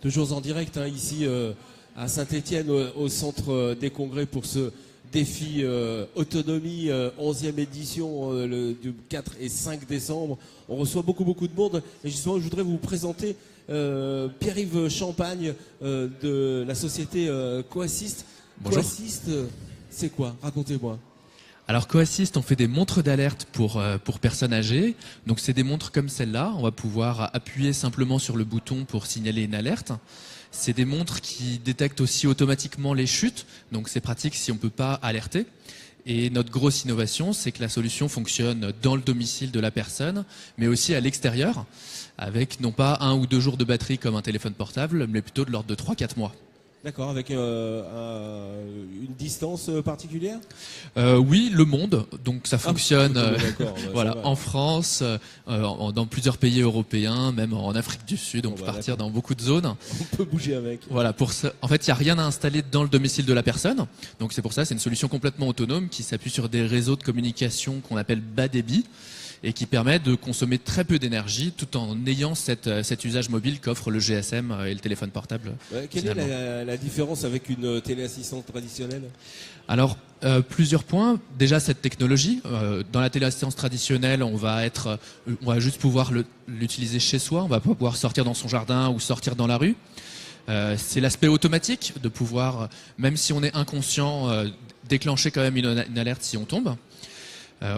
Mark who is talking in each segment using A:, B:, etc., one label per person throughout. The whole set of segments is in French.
A: Toujours en direct ici à Saint-Étienne au centre des congrès pour ce défi autonomie 11e édition du 4 et 5 décembre. On reçoit beaucoup de monde et justement je voudrais vous présenter Pierre-Yves Champagne de la société Coassist.
B: Bonjour.
A: Coassist, c'est quoi? Racontez-moi.
B: Alors Coassist, on fait des montres d'alerte pour personnes âgées. Donc c'est des montres comme celle-là. On va pouvoir appuyer simplement sur le bouton pour signaler une alerte. C'est des montres qui détectent aussi automatiquement les chutes. Donc c'est pratique si on ne peut pas alerter. Et notre grosse innovation, c'est que la solution fonctionne dans le domicile de la personne, mais aussi à l'extérieur, avec non pas 1 ou 2 jours de batterie comme un téléphone portable, mais plutôt de l'ordre de 3-4 mois.
A: D'accord, avec une distance particulière?
B: Oui, le monde. Donc ça fonctionne
A: voilà,
B: en France, dans plusieurs pays européens, même en Afrique du Sud. On peut partir dans beaucoup de zones.
A: On peut bouger avec.
B: Voilà, pour ça. En fait, il n'y a rien à installer dans le domicile de la personne. Donc c'est pour ça, c'est une solution complètement autonome qui s'appuie sur des réseaux de communication qu'on appelle bas débit et qui permet de consommer très peu d'énergie tout en ayant cet usage mobile qu'offre le GSM et le téléphone portable.
A: Quelle est la différence avec une téléassistante traditionnelle?
B: Alors, plusieurs points. Déjà, cette technologie. Dans la téléassistance traditionnelle, on va juste pouvoir l'utiliser chez soi. On va pas pouvoir sortir dans son jardin ou sortir dans la rue. C'est l'aspect automatique de pouvoir, même si on est inconscient, déclencher quand même une alerte si on tombe.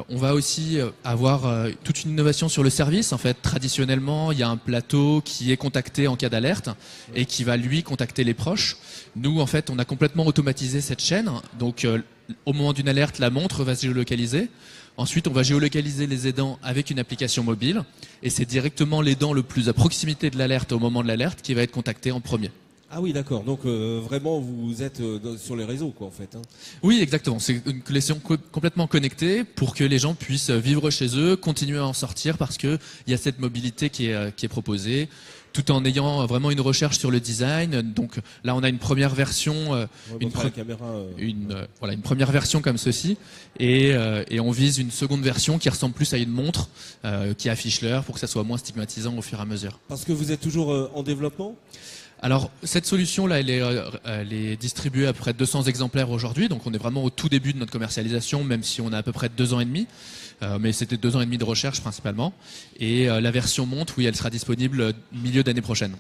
B: On va aussi avoir toute une innovation sur le service. En fait, traditionnellement, il y a un plateau qui est contacté en cas d'alerte et qui va lui contacter les proches. Nous, en fait, on a complètement automatisé cette chaîne. Donc, au moment d'une alerte, la montre va se géolocaliser. Ensuite, on va géolocaliser les aidants avec une application mobile. Et c'est directement l'aidant le plus à proximité de l'alerte au moment de l'alerte qui va être contacté en premier.
A: Ah oui, d'accord. Donc vraiment, vous êtes sur les réseaux, quoi, en fait.
B: Oui, exactement. C'est une collection complètement connectée pour que les gens puissent vivre chez eux, continuer à en sortir parce que il y a cette mobilité qui est proposée, tout en ayant vraiment une recherche sur le design. Donc là, on a une première version, une première version comme ceci, et on vise une seconde version qui ressemble plus à une montre qui affiche l'heure pour que ça soit moins stigmatisant au fur et à mesure.
A: Parce que vous êtes toujours en développement?
B: Alors, cette solution-là, elle est distribuée à peu près 200 exemplaires aujourd'hui. Donc, on est vraiment au tout début de notre commercialisation, même si on a à peu près 2 ans et demi. Mais c'était 2 ans et demi de recherche principalement. Et la version monte, oui, elle sera disponible milieu d'année prochaine.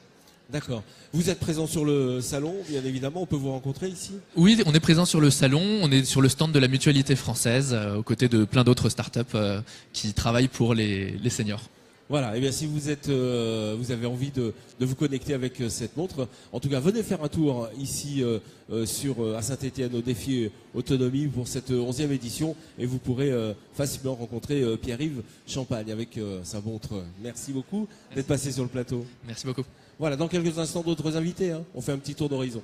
A: D'accord. Vous êtes présent sur le salon, bien évidemment. On peut vous rencontrer ici?
B: Oui, on est présent sur le salon. On est sur le stand de la Mutualité française, aux côtés de plein d'autres startups qui travaillent pour les seniors.
A: Voilà, et bien si vous avez envie de vous connecter avec cette montre, en tout cas venez faire un tour ici à Saint-Étienne au défi autonomie pour cette 11e édition et vous pourrez facilement rencontrer Pierre-Yves Champagne avec sa montre. Merci beaucoup d'être passé sur le plateau.
B: Merci beaucoup.
A: Voilà, dans quelques instants d'autres invités, on fait un petit tour d'horizon.